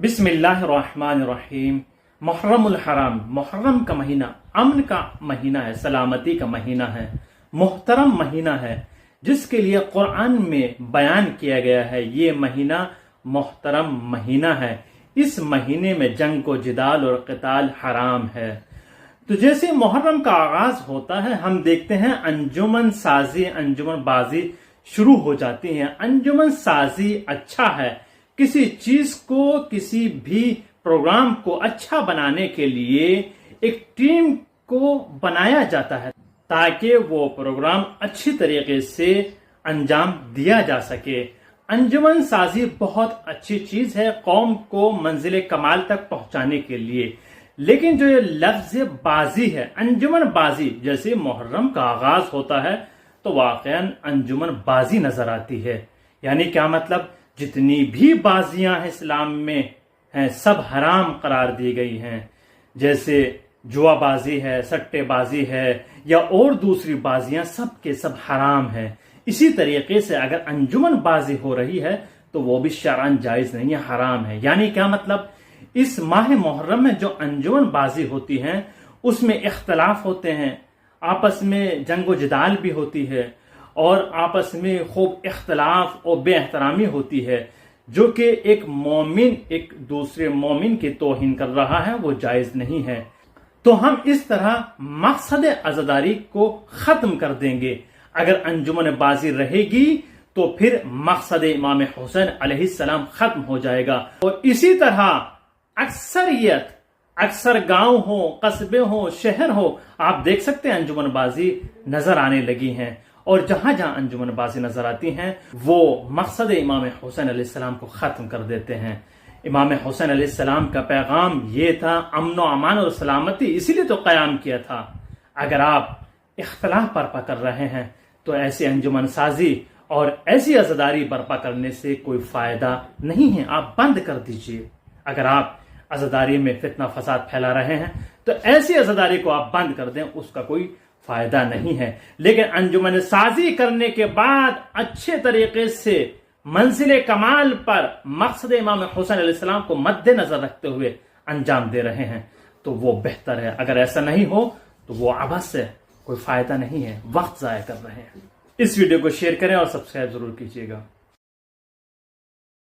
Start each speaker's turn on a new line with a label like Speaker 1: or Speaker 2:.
Speaker 1: बिस्मिल्लाहिर्रहमानिर्रहीम। मुहर्रमुल हराम, मुहर्रम का महीना अमन का महीना है, सलामती का महीना है, मुहतरम महीना है, जिसके लिए कुरान में बयान किया गया है ये महीना मुहतरम महीना है। इस महीने में जंग को जिदाल और क़िताल हराम है। तो जैसे मुहर्रम का आगाज होता है, हम देखते हैं अंजुमन साजी, अंजुमन बाजी शुरू हो जाती हैं। अंजुमन साजी अच्छा है, किसी चीज को, किसी भी प्रोग्राम को अच्छा बनाने के लिए एक टीम को बनाया जाता है ताकि वो प्रोग्राम अच्छी तरीके से अंजाम दिया जा सके। अंजुमन साजी बहुत अच्छी चीज है कौम को मंजिल कमाल तक पहुंचाने के लिए। लेकिन जो ये लफ्ज बाजी है, अंजुमन बाजी, जैसे मुहर्रम का आगाज होता है तो वाकईन अंजुमन बाजी नजर आती है। यानी क्या मतलब, जितनी भी बाजियां हैं इस्लाम में हैं सब हराम करार दी गई हैं। जैसे जुआबाजी है, सट्टेबाजी है या और दूसरी बाजियां, सब के सब हराम हैं। इसी तरीके से अगर अंजुमन बाजी हो रही है तो वो भी शरअन जायज नहीं है, हराम है। यानी क्या मतलब, इस माह मुहर्रम में जो अंजुमन बाजी होती हैं उसमें इख्तलाफ होते हैं, आपस में जंगो जिदाल भी होती है और आपस में खूब इख्तलाफ और बेएहतरामी होती है, जो कि एक मोमिन एक दूसरे मोमिन की तौहीन कर रहा है, वो जायज नहीं है। तो हम इस तरह मकसद अज़ादारी को खत्म कर देंगे। अगर अंजुमन बाजी रहेगी तो फिर मकसद इमाम हुसैन अलैहिस्सलाम खत्म हो जाएगा। और इसी तरह अक्सरियत, अक्सर गांव हो, कस्बे हो, शहर हो, आप देख सकते हैं अंजुमन बाजी नजर आने लगी हैं। और जहां जहां अंजुमन बाजी नजर आती हैं वो मकसद इमाम हुसैन अलैहिस्सलाम को खत्म कर देते हैं। इमाम हुसैन अलैहिस्सलाम का पैगाम ये था, अमन और अमान और सलामती, इसीलिए तो क़याम किया था। अगर आप इख्तलाफ बर्पा कर रहे हैं तो ऐसी अंजुमन साजी और ऐसी अज़ादारी बर्पा करने से कोई फायदा नहीं है, आप बंद कर दीजिए। अगर आप अज़ादारी में फितना फसाद फैला रहे हैं तो ऐसी अज़ादारी को आप बंद कर दें, उसका कोई फायदा नहीं है। लेकिन अंजुमन साजी करने के बाद अच्छे तरीके से मंजिल कमाल पर मकसद इमाम हुसैन अलैहिस्सलाम को मद्देनजर रखते हुए अंजाम दे रहे हैं तो वो बेहतर है। अगर ऐसा नहीं हो तो वो अबस है, कोई फायदा नहीं है, वक्त जाया कर रहे हैं। इस वीडियो को शेयर करें और सब्सक्राइब जरूर कीजिएगा।